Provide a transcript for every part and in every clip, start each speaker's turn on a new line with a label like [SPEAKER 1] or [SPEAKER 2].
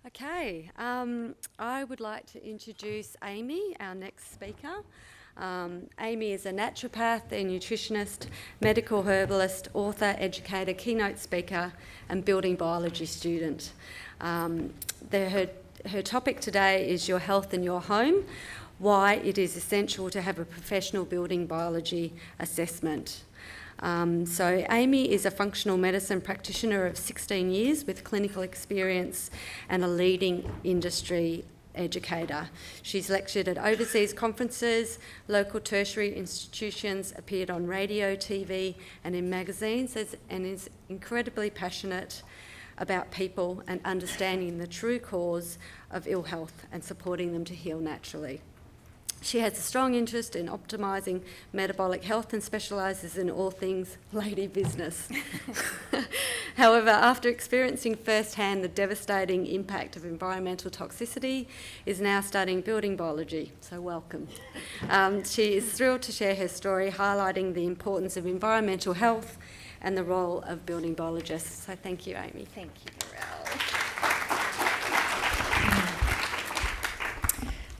[SPEAKER 1] Okay, I would like to introduce Amie, our next speaker. Amie is a naturopath, a nutritionist, medical herbalist, author, educator, keynote speaker, and building biology student. Her topic today is your health in your home, why it is essential to have a professional building biology assessment. So Amie is a functional medicine practitioner of 16 years with clinical experience and a leading industry educator. She's lectured at overseas conferences, local tertiary institutions, appeared on radio, TV and in magazines, and is incredibly passionate about people and understanding the true cause of ill health and supporting them to heal naturally. She has a strong interest in optimising metabolic health and specialises in all things lady business. However, after experiencing firsthand the devastating impact of environmental toxicity, is now studying building biology, so welcome. She is thrilled to share her story, highlighting the importance of environmental health and the role of building biologists. So thank you, Amie.
[SPEAKER 2] Thank you, Narelle.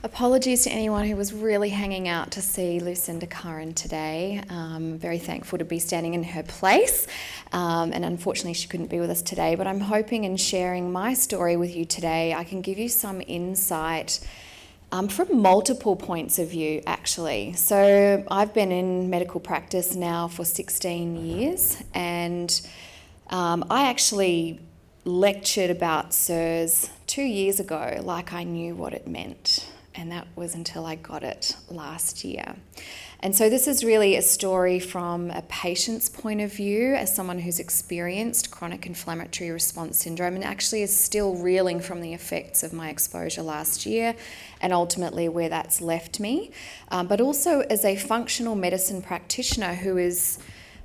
[SPEAKER 2] Apologies to anyone who was really hanging out to see Lucinda Curran today. Very thankful to be standing in her place, and unfortunately she couldn't be with us today, but I'm hoping in sharing my story with you today I can give you some insight from multiple points of view, actually. So I've been in medical practice now for 16 years, and I actually lectured about CIRS 2 years ago like I knew what it meant. And that was until I got it last year. And so this is really a story from a patient's point of view, as someone who's experienced chronic inflammatory response syndrome and actually is still reeling from the effects of my exposure last year and ultimately where that's left me. But also as a functional medicine practitioner who has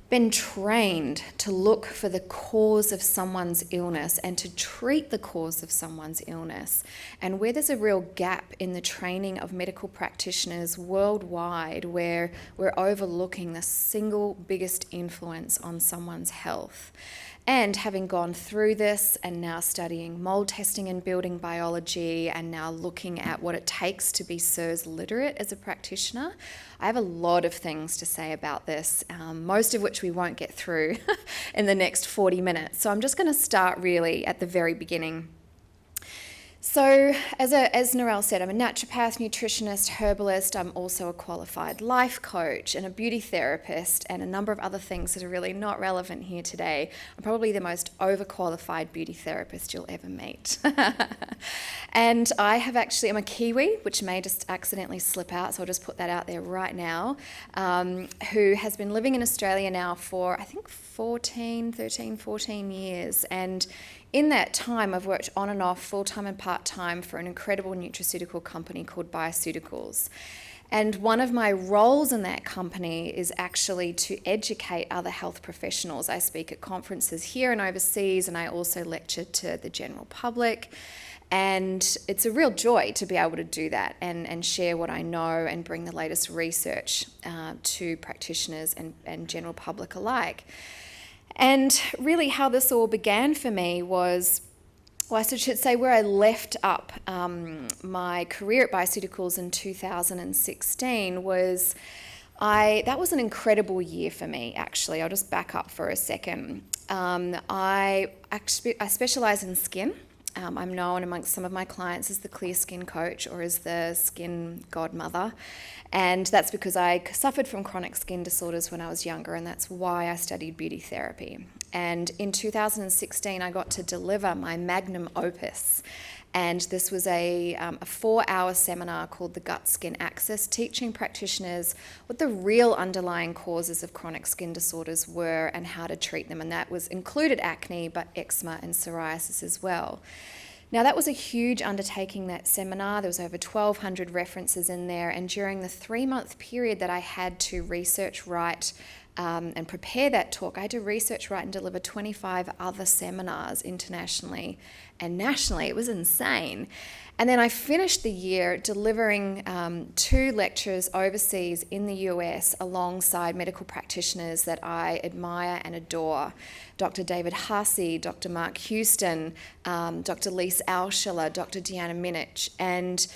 [SPEAKER 2] been trained to look for the cause of someone's illness and to treat the cause of someone's illness. And where there's a real gap in the training of medical practitioners worldwide, where we're overlooking the single biggest influence on someone's health. And having gone through this and now studying mould testing and building biology and now looking at what it takes to be CIRS literate as a practitioner, I have a lot of things to say about this, most of which we won't get through in the next 40 minutes. So I'm just going to start really at the very beginning. So as Narelle said, I'm a naturopath, nutritionist, herbalist. I'm also a qualified life coach and a beauty therapist and a number of other things that are really not relevant here today. I'm probably the most overqualified beauty therapist you'll ever meet. And I'm a Kiwi, which may just accidentally slip out, so I'll just put that out there right now, who has been living in Australia now for, I think, 14 years. And in that time, I've worked on and off, full-time and part-time, for an incredible nutraceutical company called Biologists. And one of my roles in that company is actually to educate other health professionals. I speak at conferences here and overseas, and I also lecture to the general public. And it's a real joy to be able to do that and share what I know and bring the latest research to practitioners and general public alike. And really how this all began for me was, I should say where I left up my career at Biologist in 2016 was, that was an incredible year for me, actually. I'll just back up for a second. I specialise in skin. I'm known amongst some of my clients as the clear skin coach or as the skin godmother. And that's because I suffered from chronic skin disorders when I was younger, and that's why I studied beauty therapy. And in 2016, I got to deliver my magnum opus. And this was a 4-hour seminar called the Gut Skin Axis, teaching practitioners what the real underlying causes of chronic skin disorders were and how to treat them. And that included acne, but eczema and psoriasis as well. Now, that was a huge undertaking, that seminar. There was over 1,200 references in there. And during the 3-month period that I had to research, write, and prepare that talk, I had to research, write and deliver 25 other seminars internationally and nationally. It was insane. And then I finished the year delivering 2 lectures overseas in the US alongside medical practitioners that I admire and adore. Dr. David Hussey, Dr. Mark Houston, Dr. Lise Alschiller, Dr. Deanna Minich. And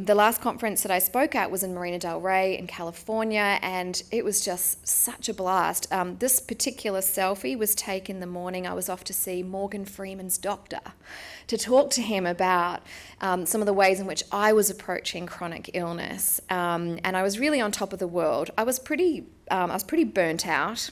[SPEAKER 2] the last conference that I spoke at was in Marina del Rey in California, and it was just such a blast. This particular selfie was taken the morning I was off to see Morgan Freeman's doctor to talk to him about some of the ways in which I was approaching chronic illness. And I was really on top of the world. I was pretty burnt out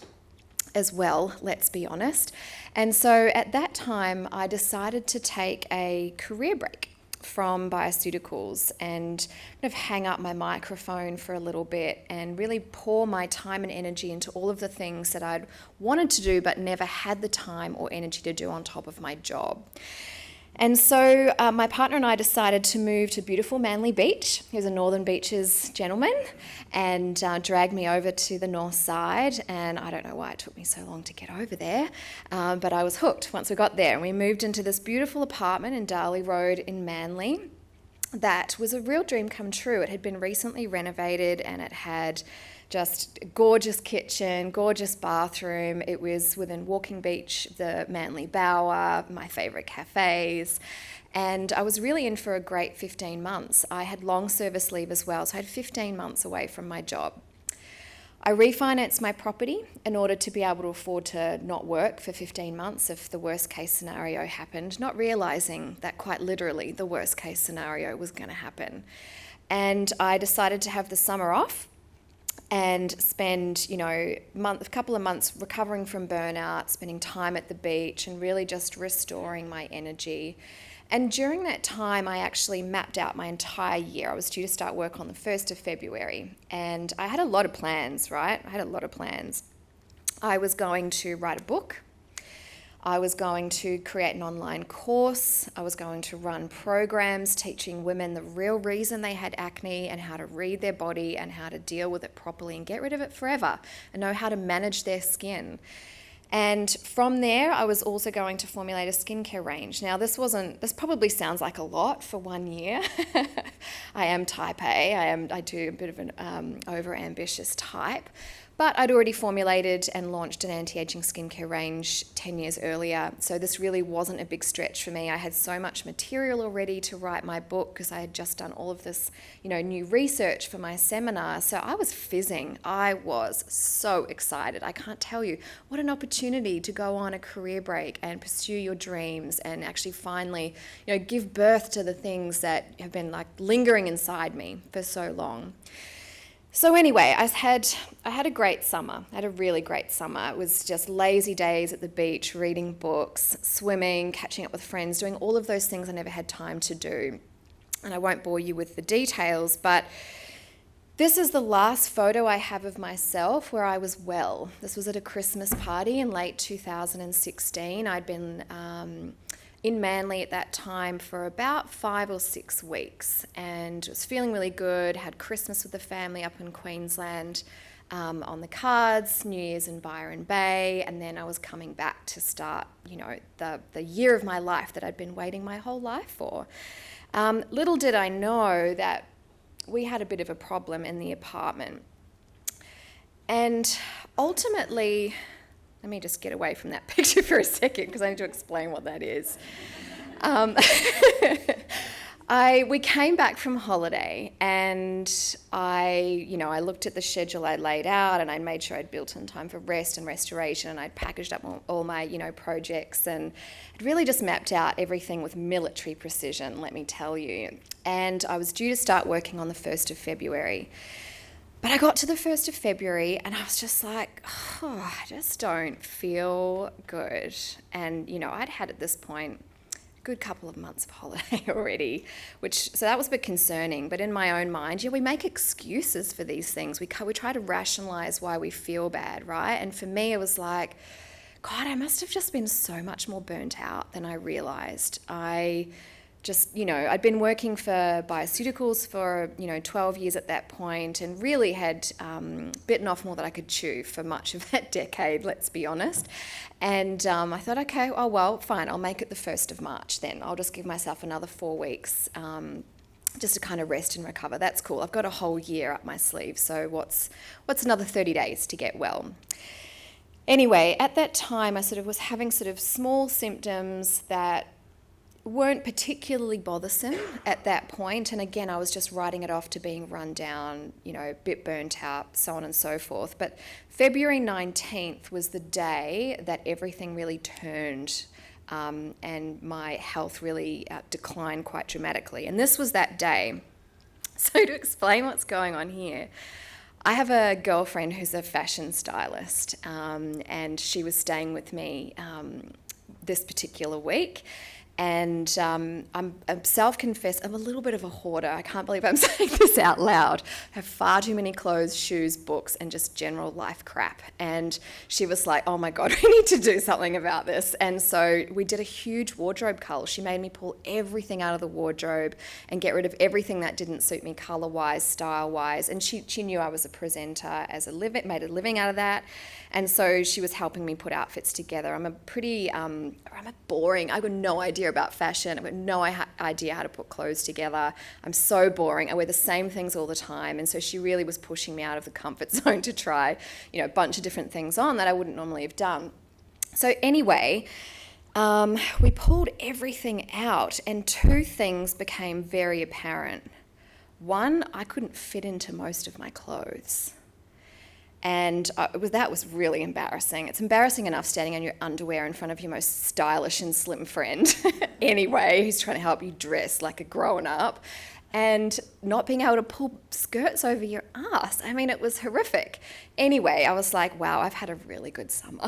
[SPEAKER 2] as well, let's be honest. And so at that time, I decided to take a career break from bioceuticals and kind of hang up my microphone for a little bit and really pour my time and energy into all of the things that I'd wanted to do but never had the time or energy to do on top of my job. And so my partner and I decided to move to beautiful Manly Beach. He was a Northern Beaches gentleman and dragged me over to the north side. And I don't know why it took me so long to get over there, but I was hooked once we got there. And we moved into this beautiful apartment in Darley Road in Manly. That was a real dream come true. It had been recently renovated and it had just a gorgeous kitchen, gorgeous bathroom. It was within walking beach, the Manly Bower, my favourite cafes. And I was really in for a great 15 months. I had long service leave as well, so I had 15 months away from my job. I refinanced my property in order to be able to afford to not work for 15 months if the worst case scenario happened, not realising that quite literally the worst case scenario was going to happen. And I decided to have the summer off and spend, a couple of months recovering from burnout, spending time at the beach and really just restoring my energy. And during that time, I actually mapped out my entire year. I was due to start work on the 1st of February, and I had a lot of plans, right? I was going to write a book. I was going to create an online course. I was going to run programs teaching women the real reason they had acne and how to read their body and how to deal with it properly and get rid of it forever and know how to manage their skin. And from there, I was also going to formulate a skincare range. Now, this probably sounds like a lot for 1 year. I am type A. I do a bit of an over-ambitious type. But I'd already formulated and launched an anti-aging skincare range 10 years earlier, so this really wasn't a big stretch for me. I had so much material already to write my book because I had just done all of this, new research for my seminar. So I was fizzing. I was so excited. I can't tell you what an opportunity to go on a career break and pursue your dreams and actually finally, give birth to the things that have been like lingering inside me for so long. So anyway, I had a great summer. I had a really great summer. It was just lazy days at the beach, reading books, swimming, catching up with friends, doing all of those things I never had time to do. And I won't bore you with the details, but this is the last photo I have of myself where I was well. This was at a Christmas party in late 2016. I'd been in Manly at that time for about 5 or 6 weeks and was feeling really good, had Christmas with the family up in Queensland on the cards, New Year's in Byron Bay, and then I was coming back to start, the year of my life that I'd been waiting my whole life for. Little did I know that we had a bit of a problem in the apartment. And ultimately, let me just get away from that picture for a second because I need to explain what that is. We came back from holiday and I looked at the schedule I'd laid out and I made sure I'd built in time for rest and restoration and I'd packaged up all my, projects and I'd really just mapped out everything with military precision, let me tell you. And I was due to start working on the 1st of February. But I got to the 1st of February and I was just like, I just don't feel good. And, I'd had at this point a good couple of months of holiday already, so that was a bit concerning. But in my own mind, we make excuses for these things. We try to rationalize why we feel bad, right? And for me, it was like, God, I must have just been so much more burnt out than I realized. I just, I'd been working for bioceuticals for, 12 years at that point, and really had bitten off more than I could chew for much of that decade, let's be honest. And I thought, okay, oh, well, fine, I'll make it the 1st of March then. I'll just give myself another 4 weeks just to kind of rest and recover. That's cool. I've got a whole year up my sleeve, so what's another 30 days to get well? Anyway, at that time, I was having small symptoms that weren't particularly bothersome at that point. And again, I was just writing it off to being run down, a bit burnt out, so on and so forth. But February 19th was the day that everything really turned and my health really declined quite dramatically. And this was that day. So to explain what's going on here, I have a girlfriend who's a fashion stylist, and she was staying with me this particular week. And I'm self-confessed, I'm a little bit of a hoarder. I can't believe I'm saying this out loud. I have far too many clothes, shoes, books, and just general life crap. And she was like, oh my God, we need to do something about this. And so we did a huge wardrobe cull. She made me pull everything out of the wardrobe and get rid of everything that didn't suit me colour-wise, style-wise. And she knew I was a presenter made a living out of that. And so she was helping me put outfits together. I'm boring. I've got no idea about fashion. I've got no idea how to put clothes together. I'm so boring. I wear the same things all the time. And so she really was pushing me out of the comfort zone to try, a bunch of different things on that I wouldn't normally have done. So anyway, we pulled everything out, and 2 things became very apparent. One, I couldn't fit into most of my clothes. And that was really embarrassing. It's embarrassing enough standing on your underwear in front of your most stylish and slim friend anyway, who's trying to help you dress like a grown-up, and not being able to pull skirts over your ass. I mean, it was horrific. Anyway, I was like, wow, I've had a really good summer.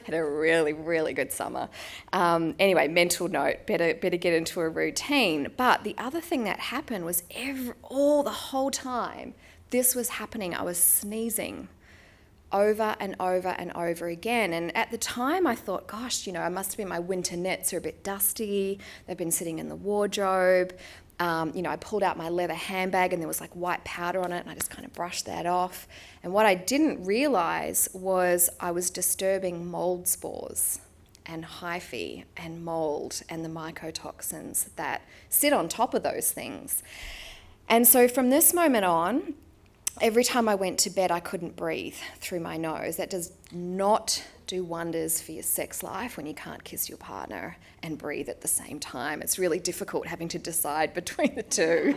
[SPEAKER 2] Had a really, really good summer. Anyway, mental note, better get into a routine. But the other thing that happened was the whole time this was happening, I was sneezing over and over and over again. And at the time I thought, gosh, I must have been, my winter nets are a bit dusty. They've been sitting in the wardrobe. I pulled out my leather handbag and there was like white powder on it, and I just kind of brushed that off. And what I didn't realize was I was disturbing mould spores and hyphae and mould and the mycotoxins that sit on top of those things. And so from this moment on, every time I went to bed, I couldn't breathe through my nose. That does not do wonders for your sex life when you can't kiss your partner and breathe at the same time. It's really difficult having to decide between the two.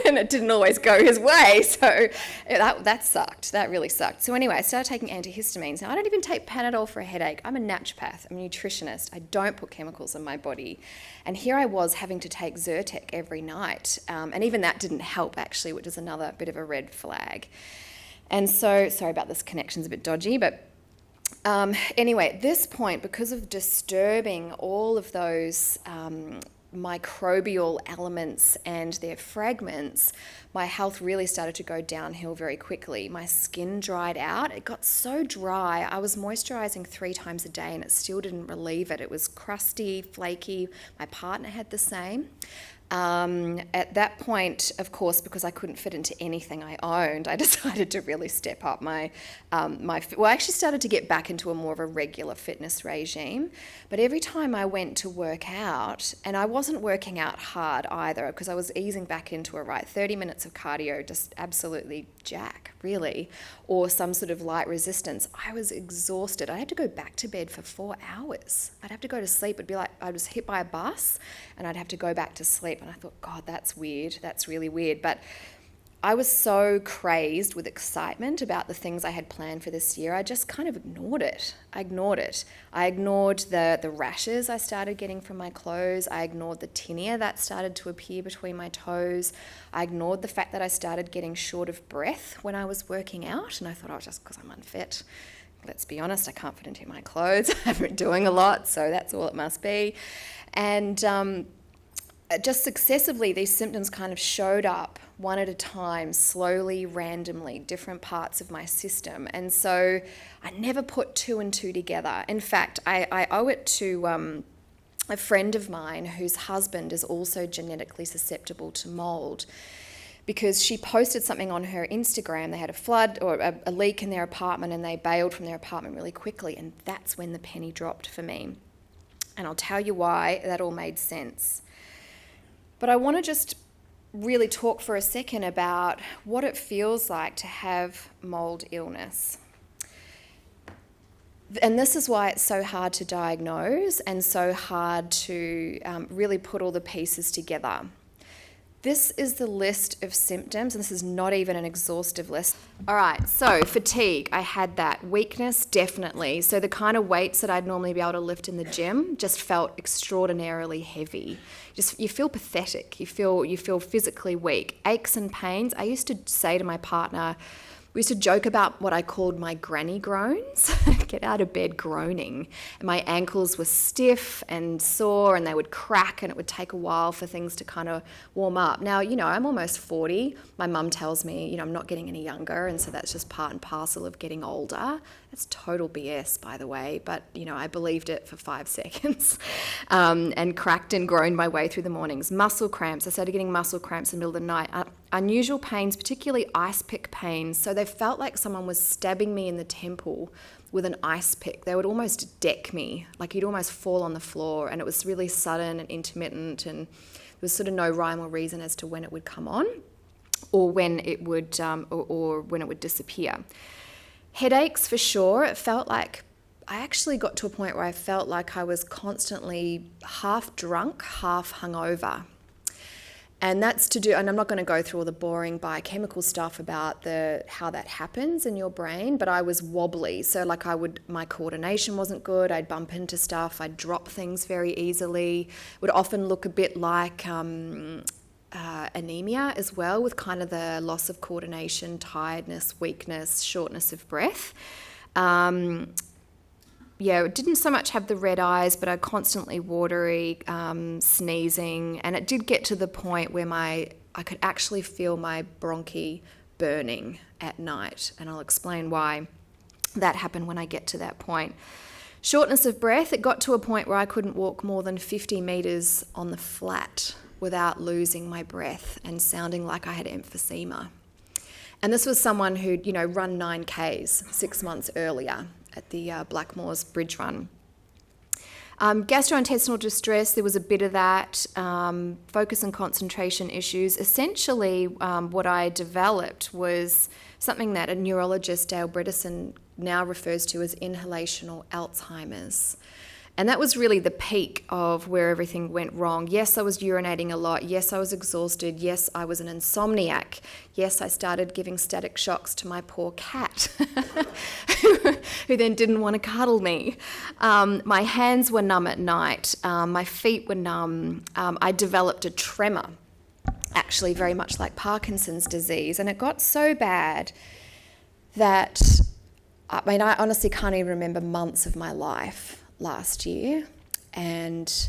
[SPEAKER 2] And it didn't always go his way, so that sucked. That really sucked. So anyway, I started taking antihistamines. Now, I don't even take Panadol for a headache. I'm a naturopath. I'm a nutritionist. I don't put chemicals in my body. And here I was having to take Zyrtec every night. And even that didn't help, actually, which is another bit of a red flag. And so, sorry about this, connection's a bit dodgy, but anyway, at this point, because of disturbing all of those microbial elements and their fragments, my health really started to go downhill very quickly. My skin dried out. It got so dry. I was moisturizing 3 times a day and it still didn't relieve it. It was crusty, flaky. My partner had the same. At that point, of course, because I couldn't fit into anything I owned, I decided to really step up I actually started to get back into a more of a regular fitness regime. But every time I went to work out, and I wasn't working out hard either, because I was easing back into it, 30 minutes of cardio, just absolutely jack, really, or some sort of light resistance, I was exhausted. I had to go back to bed for 4 hours. I'd have to go to sleep. It'd be like I was hit by a bus and I'd have to go back to sleep. And I thought, God, that's weird. That's really weird. But I was so crazed with excitement about the things I had planned for this year, I just kind of ignored it. I ignored the rashes I started getting from my clothes. I ignored the tinea that started to appear between my toes. I ignored the fact that I started getting short of breath when I was working out. And I thought, just because I'm unfit. Let's be honest, I can't fit into my clothes. I haven't been doing a lot, so that's all it must be. And just successively, these symptoms kind of showed up one at a time, slowly, randomly, different parts of my system. And so I never put 2 and 2 together. In fact, I owe it to a friend of mine whose husband is also genetically susceptible to mould, because she posted something on her Instagram. They had a flood or a leak in their apartment, and they bailed from their apartment really quickly, and that's when the penny dropped for me. And I'll tell you why that all made sense. But I want to just really talk for a second about what it feels like to have mould illness. And this is why it's so hard to diagnose and so hard to really put all the pieces together. This is the list of symptoms, and this is not even an exhaustive list. All right, so fatigue, I had that. Weakness, definitely. So the kind of weights that I'd normally be able to lift in the gym just felt extraordinarily heavy. You feel pathetic. You feel physically weak. Aches and pains. I used to say to my partner, we used to joke about what I called my granny groans, get out of bed groaning. And my ankles were stiff and sore, and they would crack, and it would take a while for things to kind of warm up. Now, I'm almost 40. My mum tells me, I'm not getting any younger, and so that's just part and parcel of getting older. That's total BS, by the way, but, I believed it for 5 seconds and cracked and groaned my way through the mornings. Muscle cramps. I started getting muscle cramps in the middle of the night. Unusual pains, particularly ice pick pains. So they felt like someone was stabbing me in the temple with an ice pick. They would almost deck me, like you'd almost fall on the floor, and it was really sudden and intermittent, and there was sort of no rhyme or reason as to when it would come on or when it would or when it would disappear. Headaches for sure. It felt like I actually got to a point where I felt like I was constantly half drunk, half hungover. And that's to do, and I'm not going to go through all the boring biochemical stuff about how that happens in your brain, but I was wobbly. So my coordination wasn't good. I'd bump into stuff. I'd drop things very easily. Would often look a bit like anemia as well, with kind of the loss of coordination, tiredness, weakness, shortness of breath. It didn't so much have the red eyes, but I constantly watery, sneezing, and it did get to the point where I could actually feel my bronchi burning at night, and I'll explain why that happened when I get to that point. Shortness of breath, it got to a point where I couldn't walk more than 50 metres on the flat without losing my breath and sounding like I had emphysema. And this was someone who'd, run 9Ks 6 months earlier at the Blackmores Bridge Run. Gastrointestinal distress, there was a bit of that. Focus and concentration issues. Essentially, what I developed was something that a neurologist, Dale Bredesen, now refers to as inhalational Alzheimer's. And that was really the peak of where everything went wrong. Yes, I was urinating a lot. Yes, I was exhausted. Yes, I was an insomniac. Yes, I started giving static shocks to my poor cat, who then didn't want to cuddle me. My hands were numb at night. My feet were numb. I developed a tremor, actually very much like Parkinson's disease. And it got so bad that, I honestly can't even remember months of my life last year, and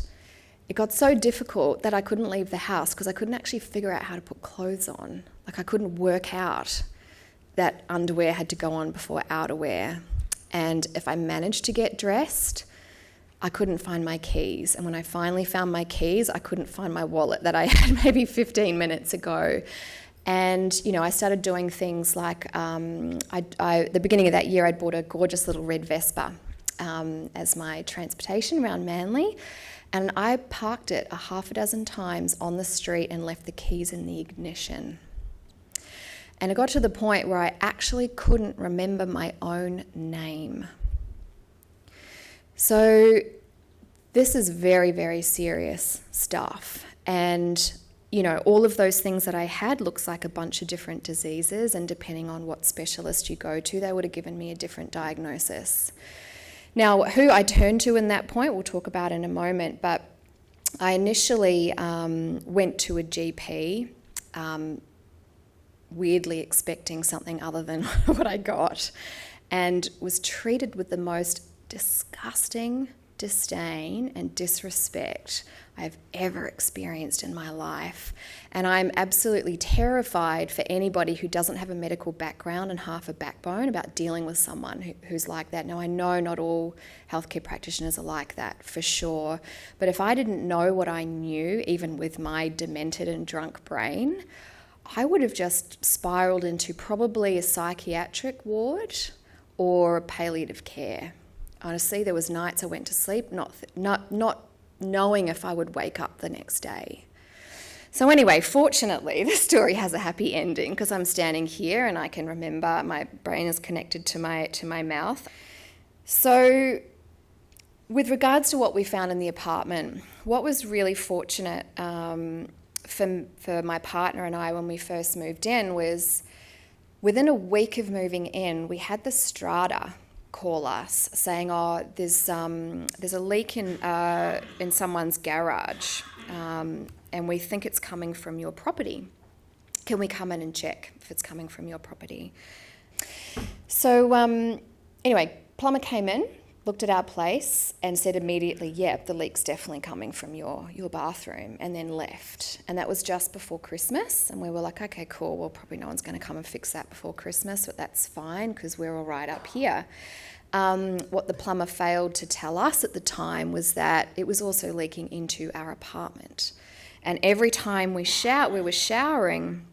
[SPEAKER 2] it got so difficult that I couldn't leave the house because I couldn't actually figure out how to put clothes on. Like I couldn't work out that underwear had to go on before outerwear, and if I managed to get dressed, I couldn't find my keys, and when I finally found my keys, I couldn't find my wallet that I had maybe 15 minutes ago. And, I started doing things like, the beginning of that year, I'd bought a gorgeous little red Vespa as my transportation around Manly, and I parked it 6 times on the street and left the keys in the ignition. And it got to the point where I actually couldn't remember my own name. So this is very, very serious stuff. And all of those things that I had looks like a bunch of different diseases, and depending on what specialist you go to, they would have given me a different diagnosis. Now, who I turned to in that point, we'll talk about in a moment, but I initially went to a GP, weirdly expecting something other than what I got, and was treated with the most disgusting disdain and disrespect I've ever experienced in my life. And I'm absolutely terrified for anybody who doesn't have a medical background and half a backbone about dealing with someone who's like that. Now, I know not all healthcare practitioners are like that, for sure. But if I didn't know what I knew, even with my demented and drunk brain, I would have just spiraled into probably a psychiatric ward or palliative care. Honestly, there was nights I went to sleep not knowing if I would wake up the next day. So anyway, fortunately, the story has a happy ending because I'm standing here and I can remember my brain is connected to my mouth. So with regards to what we found in the apartment, what was really fortunate for my partner and I when we first moved in was within a week of moving in, we had the strata call us saying, "Oh, there's a leak in someone's garage, and we think it's coming from your property. Can we come in and check if it's coming from your property?" So anyway, plumber came in, looked at our place and said immediately, "Yep, the leak's definitely coming from your bathroom," and then left. And that was just before Christmas, and we were like, okay, cool, well, probably no one's going to come and fix that before Christmas, but that's fine because we're all right up here. What the plumber failed to tell us at the time was that it was also leaking into our apartment. And every time we were showering,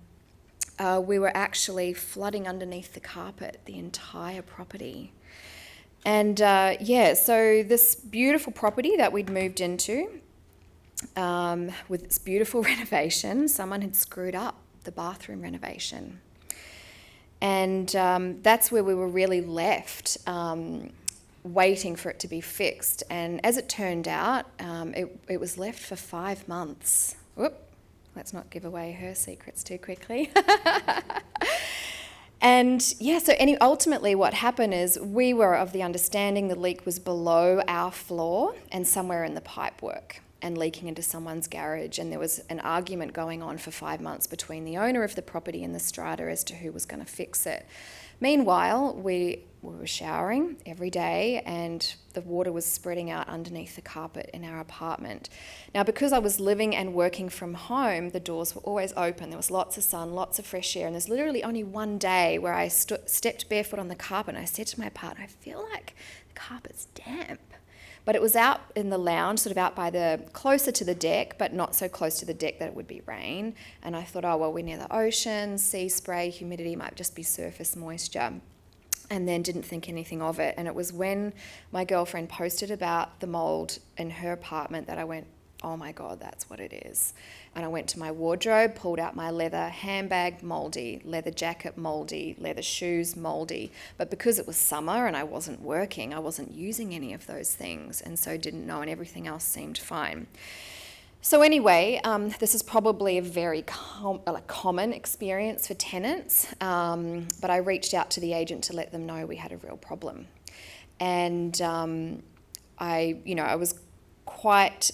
[SPEAKER 2] we were actually flooding underneath the carpet, the entire property. And so this beautiful property that we'd moved into, with its beautiful renovation, someone had screwed up the bathroom renovation. And that's where we were really left, waiting for it to be fixed. And as it turned out, it was left for 5 months. Whoop, let's not give away her secrets too quickly. And ultimately what happened is we were of the understanding the leak was below our floor and somewhere in the pipework and leaking into someone's garage. And there was an argument going on for 5 months between the owner of the property and the strata as to who was going to fix it. Meanwhile, we were showering every day and the water was spreading out underneath the carpet in our apartment. Now, because I was living and working from home, the doors were always open. There was lots of sun, lots of fresh air, and there's literally only one day where I stepped barefoot on the carpet and I said to my partner, "I feel like the carpet's damp." But it was out in the lounge, sort of out by closer to the deck, but not so close to the deck that it would be rain. And I thought, oh, well, we're near the ocean, sea spray, humidity, might just be surface moisture. And then didn't think anything of it. And it was when my girlfriend posted about the mould in her apartment that I went, oh my God, that's what it is. And I went to my wardrobe, pulled out my leather handbag, mouldy, leather jacket, mouldy, leather shoes, mouldy. But because it was summer and I wasn't working, I wasn't using any of those things, and so didn't know, and everything else seemed fine. So anyway, this is probably a very common experience for tenants, but I reached out to the agent to let them know we had a real problem. And I was quite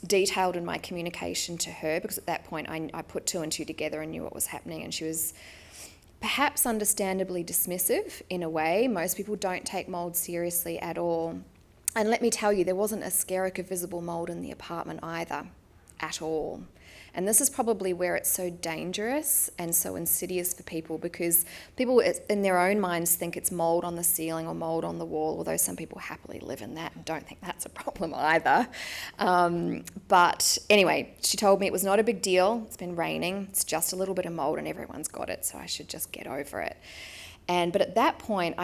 [SPEAKER 2] detailed in my communication to her, because at that point I put 2 and 2 together and knew what was happening, and she was perhaps understandably dismissive in a way. Most people don't take mould seriously at all. And let me tell you, there wasn't a skerrick of visible mould in the apartment either, at all. And this is probably where it's so dangerous and so insidious for people, because people in their own minds think it's mould on the ceiling or mould on the wall, although some people happily live in that and don't think that's a problem either. But anyway, she told me it was not a big deal. It's been raining. It's just a little bit of mould and everyone's got it, so I should just get over it. But at that point,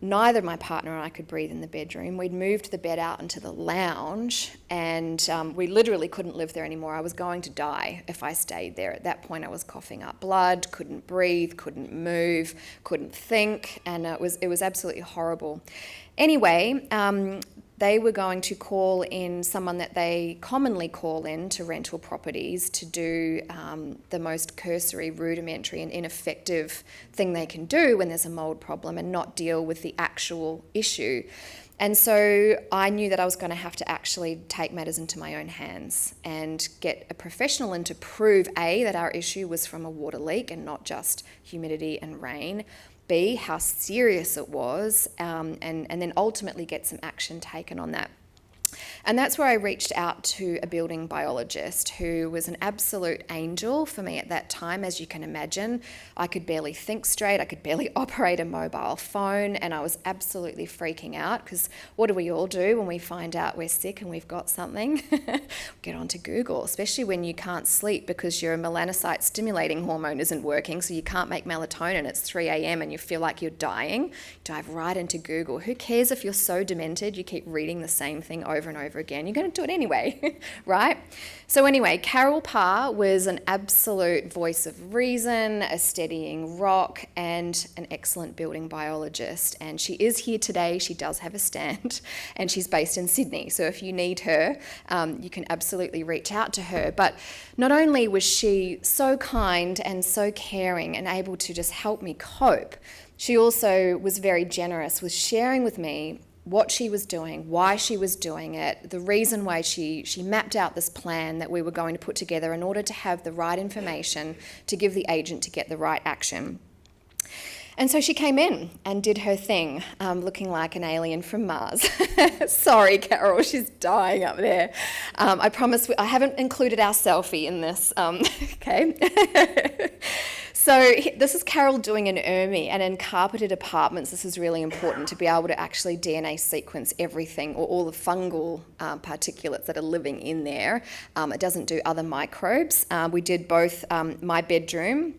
[SPEAKER 2] neither my partner and I could breathe in the bedroom. We'd moved the bed out into the lounge, and we literally couldn't live there anymore. I was going to die if I stayed there. At that point, I was coughing up blood, couldn't breathe, couldn't move, couldn't think, and it was absolutely horrible. Anyway, they were going to call in someone that they commonly call in to rental properties to do the most cursory, rudimentary and ineffective thing they can do when there's a mould problem and not deal with the actual issue. And so I knew that I was going to have to actually take matters into my own hands and get a professional in to prove, A, that our issue was from a water leak and not just humidity and rain, B, how serious it was, and then ultimately get some action taken on that. And that's where I reached out to a building biologist who was an absolute angel for me at that time. As you can imagine, I could barely think straight, I could barely operate a mobile phone, and I was absolutely freaking out, because what do we all do when we find out we're sick and we've got something? Get onto Google, especially when you can't sleep because your melanocyte stimulating hormone isn't working, so you can't make melatonin. It's 3 a.m. and you feel like you're dying. Dive right into Google. Who cares if you're so demented you keep reading the same thing over and over again? You're going to do it anyway, right? So anyway, Carol Parr was an absolute voice of reason, a steadying rock, and an excellent building biologist. And she is here today. She does have a stand, and she's based in Sydney. So if you need her, you can absolutely reach out to her. But not only was she so kind and so caring and able to just help me cope, she also was very generous with sharing with me what she was doing, why she was doing it, the reason why she mapped out this plan that we were going to put together in order to have the right information to give the agent to get the right action. And so she came in and did her thing, looking like an alien from Mars. Sorry, Carol, she's dying up there. I promise I haven't included our selfie in this, okay? So this is Carol doing an ERMI, and in carpeted apartments, this is really important to be able to actually DNA sequence everything, or all the fungal particulates that are living in there. It doesn't do other microbes. We did both my bedroom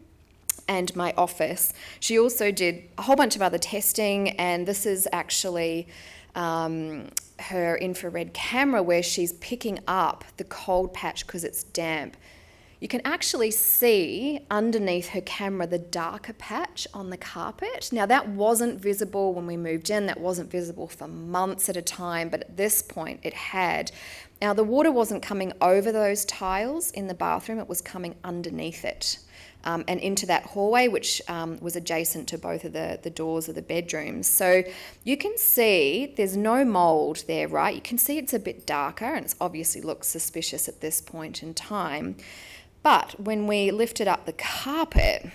[SPEAKER 2] and my office. She also did a whole bunch of other testing, and this is actually her infrared camera where she's picking up the cold patch because it's damp. You can actually see underneath her camera the darker patch on the carpet. Now, that wasn't visible when we moved in. That wasn't visible for months at a time, but at this point it had. Now, the water wasn't coming over those tiles in the bathroom. It was coming underneath it and into that hallway, which was adjacent to both of the doors of the bedrooms. So you can see there's no mould there, right? You can see it's a bit darker, and it obviously looks suspicious at this point in time. But when we lifted up the carpet,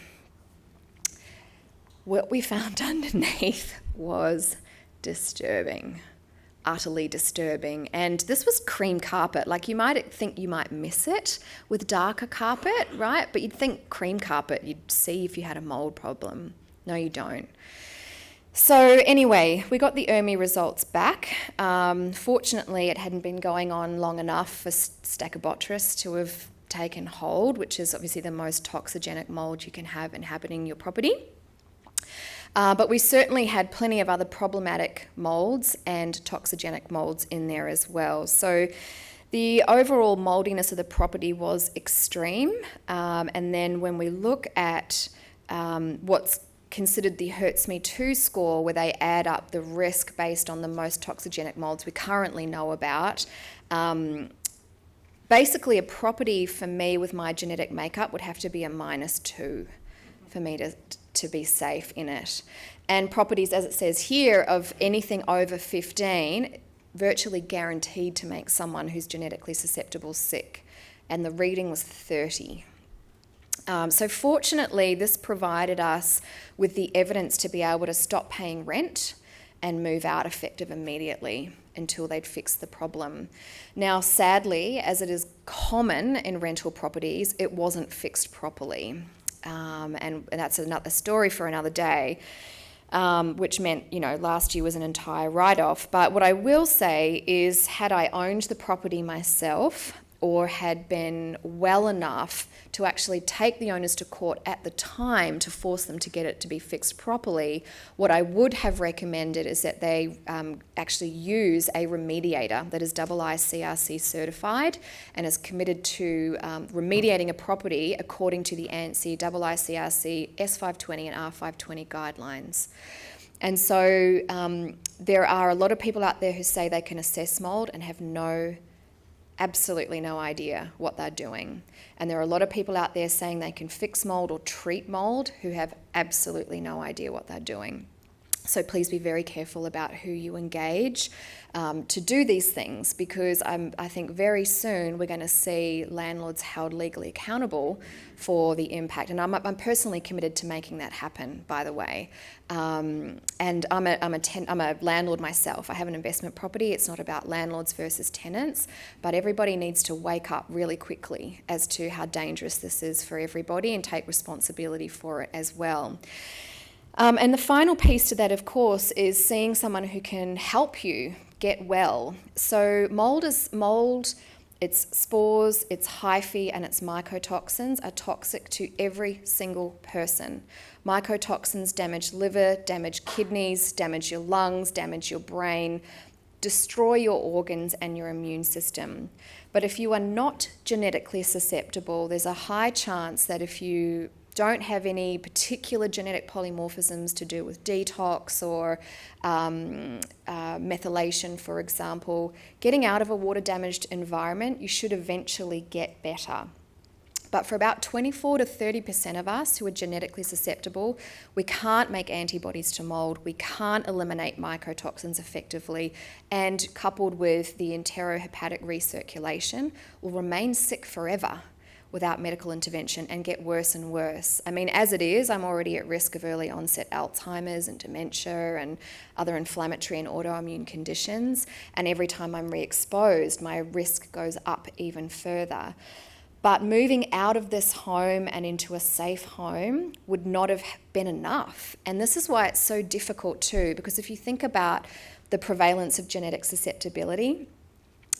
[SPEAKER 2] what we found underneath was disturbing, utterly disturbing. And this was cream carpet. Like, you might think you might miss it with darker carpet, right? But you'd think cream carpet, you'd see if you had a mould problem. No, you don't. So anyway, we got the ERMI results back. Fortunately, it hadn't been going on long enough for Stachybotrys to have taken hold, which is obviously the most toxigenic mould you can have inhabiting your property. But we certainly had plenty of other problematic moulds and toxigenic moulds in there as well. So the overall mouldiness of the property was extreme. And then when we look at what's considered the Hurts Me Too score, where they add up the risk based on the most toxigenic moulds we currently know about, basically, a property for me with my genetic makeup would have to be a -2 for me to be safe in it. And properties, as it says here, of anything over 15, virtually guaranteed to make someone who's genetically susceptible sick. And the reading was 30. So fortunately, this provided us with the evidence to be able to stop paying rent and move out effective immediately until they'd fixed the problem. Now, sadly, as it is common in rental properties, it wasn't fixed properly. And that's another story for another day, which meant, last year was an entire write-off. But what I will say is, had I owned the property myself, or had been well enough to actually take the owners to court at the time to force them to get it to be fixed properly, what I would have recommended is that they actually use a remediator that is CIRS certified and is committed to remediating a property according to the ANSI CIRS S520 and R520 guidelines. And so there are a lot of people out there who say they can assess mould and have absolutely no idea what they're doing. And there are a lot of people out there saying they can fix mould or treat mould who have absolutely no idea what they're doing. So please be very careful about who you engage to do these things, because I think very soon we're going to see landlords held legally accountable for the impact. And I'm personally committed to making that happen, by the way. And I'm a landlord myself. I have an investment property. It's not about landlords versus tenants, but everybody needs to wake up really quickly as to how dangerous this is for everybody and take responsibility for it as well. And the final piece to that, of course, is seeing someone who can help you get well. So mould, its spores, its hyphae, and its mycotoxins are toxic to every single person. Mycotoxins damage liver, damage kidneys, damage your lungs, damage your brain, destroy your organs and your immune system. But if you are not genetically susceptible, there's a high chance that if you don't have any particular genetic polymorphisms to do with detox or methylation, for example, getting out of a water-damaged environment, you should eventually get better. But for about 24 to 30% of us who are genetically susceptible, we can't make antibodies to mould, we can't eliminate mycotoxins effectively, and coupled with the enterohepatic recirculation, will remain sick forever without medical intervention and get worse and worse. I mean, as it is, I'm already at risk of early onset Alzheimer's and dementia and other inflammatory and autoimmune conditions. And every time I'm re-exposed, my risk goes up even further. But moving out of this home and into a safe home would not have been enough. And this is why it's so difficult too, because if you think about the prevalence of genetic susceptibility,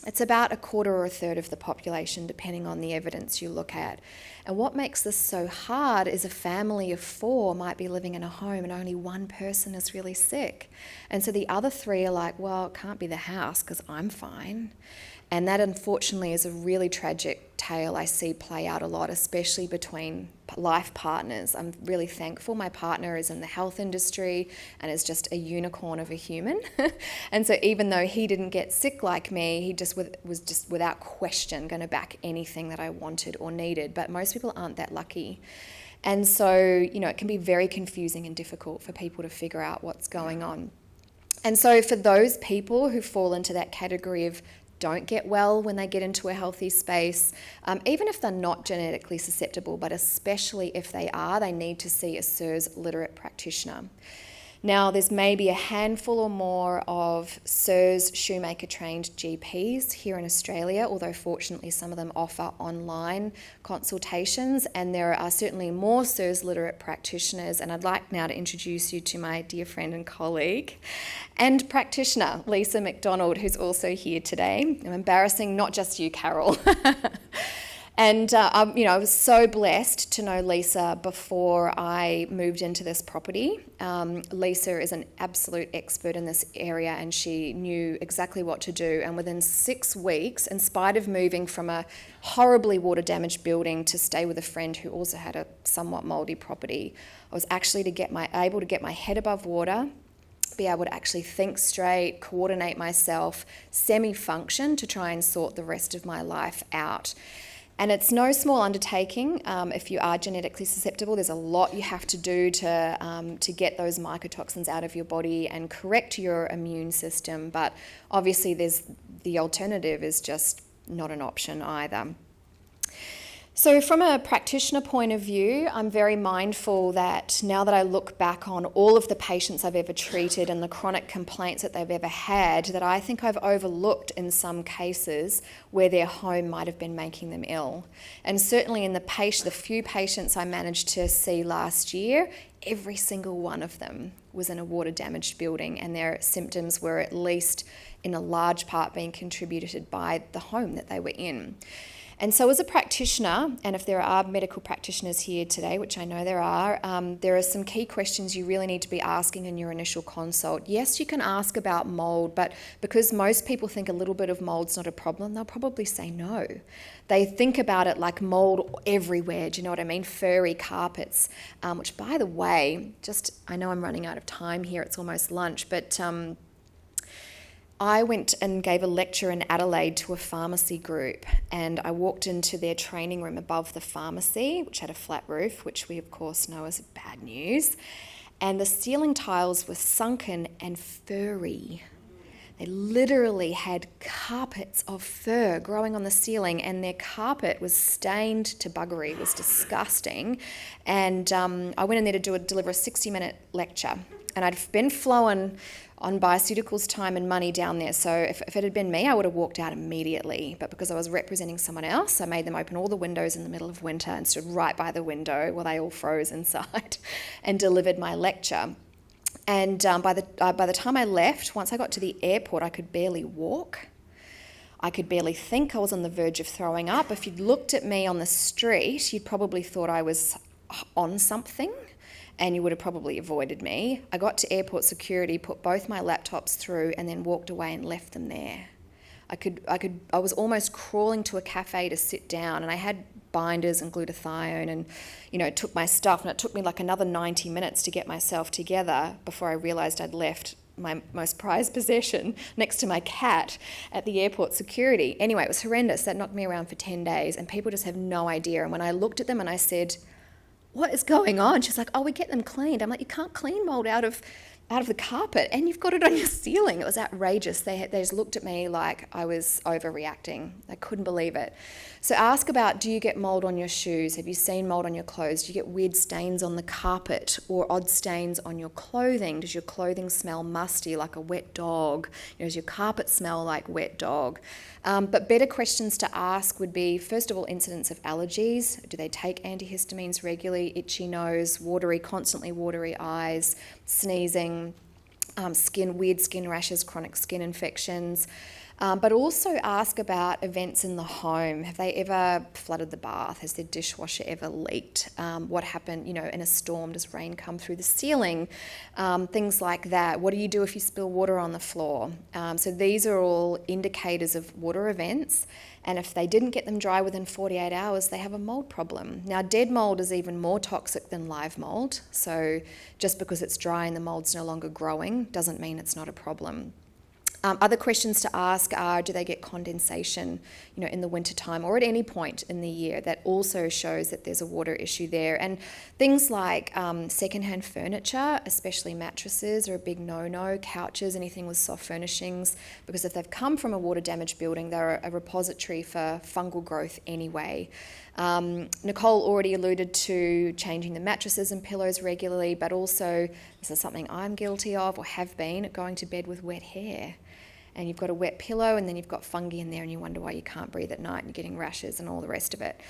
[SPEAKER 2] it's about a quarter or a third of the population, depending on the evidence you look at. And what makes this so hard is a family of 4 might be living in a home and only one person is really sick. And so the other 3 are like, well, it can't be the house because I'm fine. And that, unfortunately, is a really tragic tale I see play out a lot, especially between life partners. I'm really thankful my partner is in the health industry and is just a unicorn of a human. And so even though he didn't get sick like me, he was just without question going to back anything that I wanted or needed. But most people aren't that lucky. And so, it can be very confusing and difficult for people to figure out what's going on. And so for those people who fall into that category of don't get well when they get into a healthy space, even if they're not genetically susceptible, but especially if they are, they need to see a CIRS literate practitioner. Now, there's maybe a handful or more of CIRS shoemaker-trained GPs here in Australia, although fortunately some of them offer online consultations, and there are certainly more CIRS literate practitioners, and I'd like now to introduce you to my dear friend and colleague and practitioner, Lisa McDonald, who's also here today. I'm embarrassing not just you, Carol. And, I was so blessed to know Lisa before I moved into this property. Lisa is an absolute expert in this area and she knew exactly what to do. And within 6 weeks, in spite of moving from a horribly water-damaged building to stay with a friend who also had a somewhat mouldy property, I was actually able to get my head above water, be able to actually think straight, coordinate myself, semi-function to try and sort the rest of my life out. And it's no small undertaking if you are genetically susceptible. There's a lot you have to do to get those mycotoxins out of your body and correct your immune system. But obviously the alternative is just not an option either. So from a practitioner point of view, I'm very mindful that now that I look back on all of the patients I've ever treated and the chronic complaints that they've ever had, that I think I've overlooked in some cases where their home might have been making them ill. And certainly in the few patients I managed to see last year, every single one of them was in a water-damaged building and their symptoms were at least in a large part being contributed by the home that they were in. And so as a practitioner, and if there are medical practitioners here today, which I know there are some key questions you really need to be asking in your initial consult. Yes, you can ask about mould, but because most people think a little bit of mould's not a problem, they'll probably say no. They think about it like mould everywhere, do you know what I mean? Furry carpets, which by the way, I know I'm running out of time here, it's almost lunch, but I went and gave a lecture in Adelaide to a pharmacy group, and I walked into their training room above the pharmacy, which had a flat roof, which we of course know is bad news. and the ceiling tiles were sunken and furry. They literally had carpets of fur growing on the ceiling, and their carpet was stained to buggery. It was disgusting. And I went in there to deliver a 60-minute lecture. And I'd been flown on Bioceuticals time and money down there. So if it had been me, I would have walked out immediately. But because I was representing someone else, I made them open all the windows in the middle of winter and stood right by the window while they all froze inside and delivered my lecture. And by the time I left, once I got to the airport, I could barely walk. I could barely think. I was on the verge of throwing up. If you'd looked at me on the street, you'd probably thought I was on something, and you would have probably avoided me. I got to airport security, put both my laptops through, and then walked away and left them there. I was almost crawling to a cafe to sit down, and I had binders and glutathione and, took my stuff, and it took me like another 90 minutes to get myself together before I realised I'd left my most prized possession next to my cat at the airport security. Anyway, it was horrendous. That knocked me around for 10 days, and people just have no idea. And when I looked at them and I said, "What is going on?" She's like, "Oh, we get them cleaned." I'm like, "You can't clean mould out of the carpet, and you've got it on your ceiling." It was outrageous. They just looked at me like I was overreacting. I couldn't believe it. So ask about, do you get mould on your shoes? Have you seen mould on your clothes? Do you get weird stains on the carpet or odd stains on your clothing? Does your clothing smell musty like a wet dog? Does your carpet smell like wet dog? But better questions to ask would be, first of all, incidence of allergies. Do they take antihistamines regularly? Itchy nose, constantly watery eyes, sneezing, weird skin rashes, chronic skin infections. But also ask about events in the home. Have they ever flooded the bath? Has their dishwasher ever leaked? What happened, in a storm? Does rain come through the ceiling? Things like that. What do you do if you spill water on the floor? So these are all indicators of water events. And if they didn't get them dry within 48 hours, they have a mould problem. Now, dead mould is even more toxic than live mould. So just because it's dry and the mould's no longer growing doesn't mean it's not a problem. Other questions to ask are, do they get condensation, in the wintertime or at any point in the year? That also shows that there's a water issue there. And things like secondhand furniture, especially mattresses, are a big no-no. Couches, anything with soft furnishings, because if they've come from a water-damaged building, they're a repository for fungal growth anyway. Nicole already alluded to changing the mattresses and pillows regularly, but also, this is something I'm guilty of or have been, going to bed with wet hair. And you've got a wet pillow, and then you've got fungi in there, and you wonder why you can't breathe at night and you're getting rashes and all the rest of it.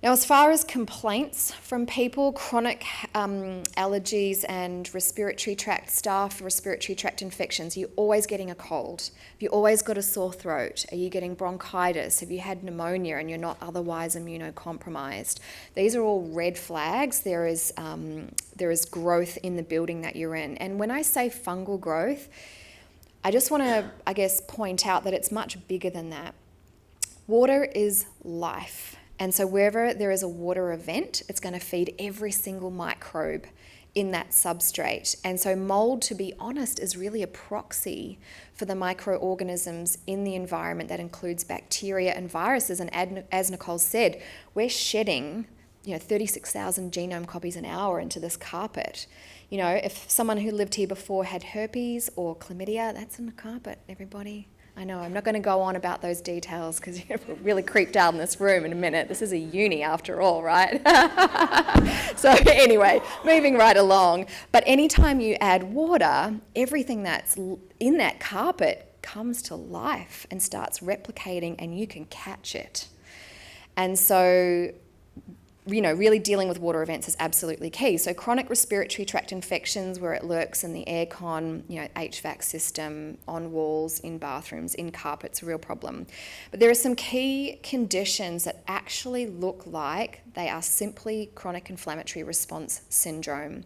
[SPEAKER 2] Now, as far as complaints from people, chronic allergies and respiratory tract stuff, respiratory tract infections, you're always getting a cold. Have you always got a sore throat? Are you getting bronchitis? Have you had pneumonia and you're not otherwise immunocompromised? These are all red flags. There is growth in the building that you're in. And when I say fungal growth, I just want to, point out that it's much bigger than that. Water is life. And so wherever there is a water event, it's going to feed every single microbe in that substrate. And so mould, to be honest, is really a proxy for the microorganisms in the environment. That includes bacteria and viruses. And as Nicole said, we're shedding 36,000 genome copies an hour into this carpet. If someone who lived here before had herpes or chlamydia, that's in the carpet, everybody. I know, I'm not going to go on about those details because you're really creeped out in this room in a minute. This is a uni after all, right? So anyway, moving right along. But anytime you add water, everything that's in that carpet comes to life and starts replicating, and you can catch it. And so, really dealing with water events is absolutely key. So chronic respiratory tract infections, where it lurks in the aircon, HVAC system, on walls, in bathrooms, in carpets, a real problem. But there are some key conditions that actually look like they are simply chronic inflammatory response syndrome.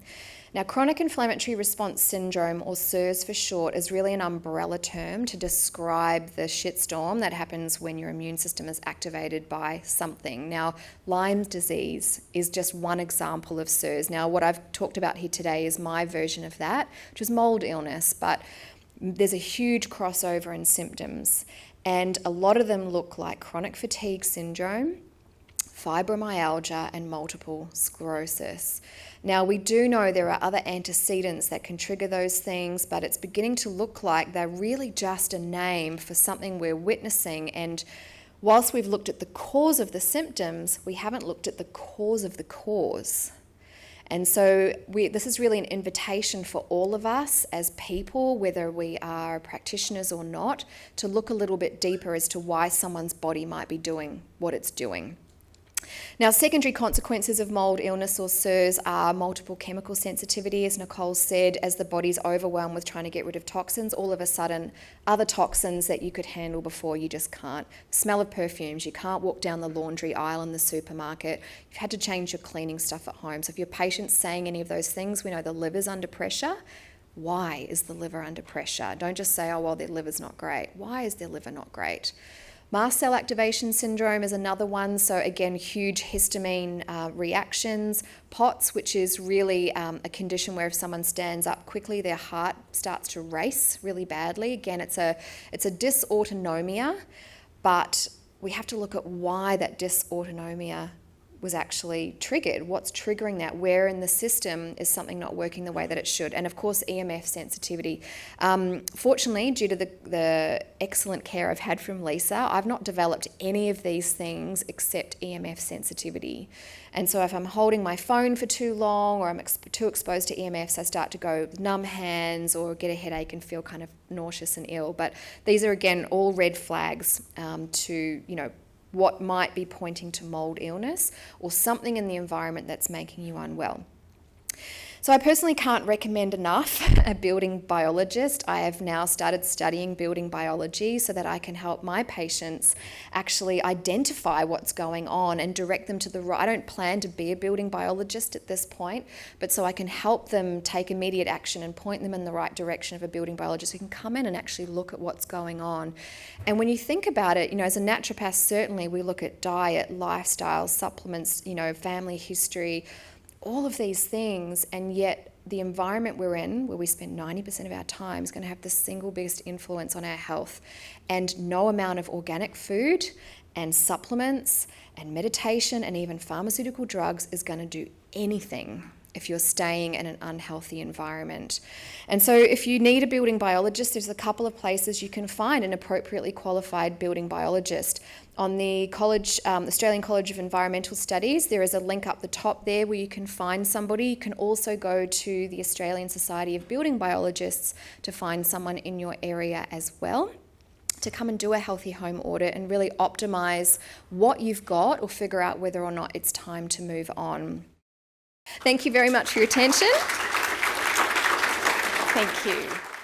[SPEAKER 2] Now, chronic inflammatory response syndrome, or CIRS for short, is really an umbrella term to describe the shitstorm that happens when your immune system is activated by something. Now, Lyme disease is just one example of CIRS. Now, what I've talked about here today is my version of that, which is mould illness, but there's a huge crossover in symptoms, and a lot of them look like chronic fatigue syndrome, fibromyalgia, and multiple sclerosis. Now, we do know there are other antecedents that can trigger those things, but it's beginning to look like they're really just a name for something we're witnessing. And whilst we've looked at the cause of the symptoms, we haven't looked at the cause of the cause. And so this is really an invitation for all of us as people, whether we are practitioners or not, to look a little bit deeper as to why someone's body might be doing what it's doing. Now, secondary consequences of mould illness or CIRS are multiple chemical sensitivity, as Nicole said. As the body's overwhelmed with trying to get rid of toxins, all of a sudden other toxins that you could handle before, you just can't. Smell of perfumes, you can't walk down the laundry aisle in the supermarket. You've had to change your cleaning stuff at home. So if your patient's saying any of those things, we know the liver's under pressure. Why is the liver under pressure? Don't just say, oh, well, their liver's not great. Why is their liver not great? Mast cell activation syndrome is another one. So again, huge histamine reactions. POTS, which is really a condition where if someone stands up quickly, their heart starts to race really badly. Again, it's a dysautonomia, but we have to look at why that dysautonomia was actually triggered. What's triggering that? Where in the system is something not working the way that it should? And of course, EMF sensitivity. Fortunately, due to the excellent care I've had from Lisa, I've not developed any of these things except EMF sensitivity. And so if I'm holding my phone for too long or I'm too exposed to EMFs, I start to go with numb hands or get a headache and feel kind of nauseous and ill. But these are, again, all red flags to, what might be pointing to mould illness or something in the environment that's making you unwell. So I personally can't recommend enough a building biologist. I have now started studying building biology so that I can help my patients actually identify what's going on and direct them to the right. I don't plan to be a building biologist at this point, but so I can help them take immediate action and point them in the right direction of a building biologist who can come in and actually look at what's going on. And when you think about it, as a naturopath, certainly we look at diet, lifestyle, supplements, family history, all of these things, and yet the environment we're in, where we spend 90% of our time, is going to have the single biggest influence on our health. And no amount of organic food and supplements and meditation and even pharmaceutical drugs is going to do anything if you're staying in an unhealthy environment. And so if you need a building biologist, there's a couple of places you can find an appropriately qualified building biologist. On the Australian College of Environmental Studies, there is a link up the top there where you can find somebody. You can also go to the Australian Society of Building Biologists to find someone in your area as well, to come and do a healthy home audit and really optimise what you've got or figure out whether or not it's time to move on. Thank you very much for your attention. Thank you.